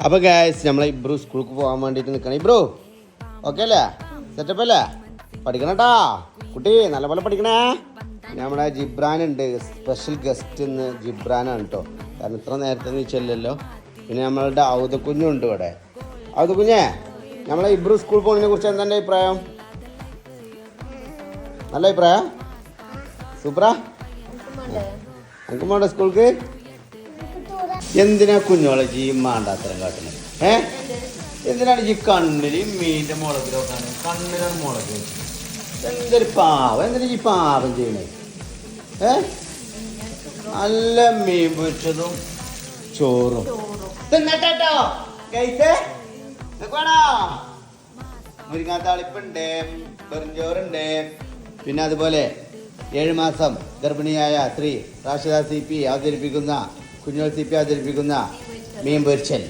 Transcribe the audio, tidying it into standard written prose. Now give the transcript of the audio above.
അപ്പോൾ ഗായ്സ് നമ്മളെ ഇബ്രു സ്കൂൾക്ക് പോകാൻ വേണ്ടിയിട്ട് നിൽക്കണം. ഇബ്രു ഓക്കെ അല്ലേ? സെറ്റപ്പ് അല്ലേ? പഠിക്കണം കേട്ടാ കുട്ടി, നല്ലപോലെ പഠിക്കണേ. നമ്മുടെ ജിബ്രാൻ ഉണ്ട്, സ്പെഷ്യൽ ഗസ്റ്റ് ഇന്ന് ജിബ്രാനാണ് കേട്ടോ. കാരണം ഇത്ര നേരത്തെ നീച്ചല്ലോ. പിന്നെ നമ്മളുടെ ഔദക്കുഞ്ഞുണ്ട് ഇവിടെ. ഔദക്കുഞ്ഞേ, നമ്മളെ ഇബ്രു സ്കൂൾ പോകുന്നതിനെ കുറിച്ച് എന്താ എൻ്റെ അഭിപ്രായം? നല്ല അഭിപ്രായം? സൂപ്പറാ? നമുക്ക് പോണ്ട സ്കൂൾക്ക്? എന്തിനാ കുഞ്ഞോളെ ജി മാണ്ടാത്തരം കാട്ടുന്നത്? എന്തിനാണ് ജി കണ്ണിൽ മീൻ്റെ മുളകിലൊക്കെയാണ് കണ്ണിലാണ് മുളക്? എന്തൊരു പാവം, എന്തിനാ ജി പാവം ചെയ്യണേ? നല്ല മീൻ പൊരിച്ചതും ചോറും തിന്നട്ടോ. മുരിങ്ങാത്താളിപ്പുണ്ട്, വെറുംചോറുണ്ട്, പിന്നെ അതുപോലെ 7 മാസം ഗർഭിണിയായ ശ്രീ റാഷിദ CP അവതരിപ്പിക്കുന്ന കുഞ്ഞോൾ CP അവതരിപ്പിക്കുന്ന മീൻ പൊരിച്ചൽ.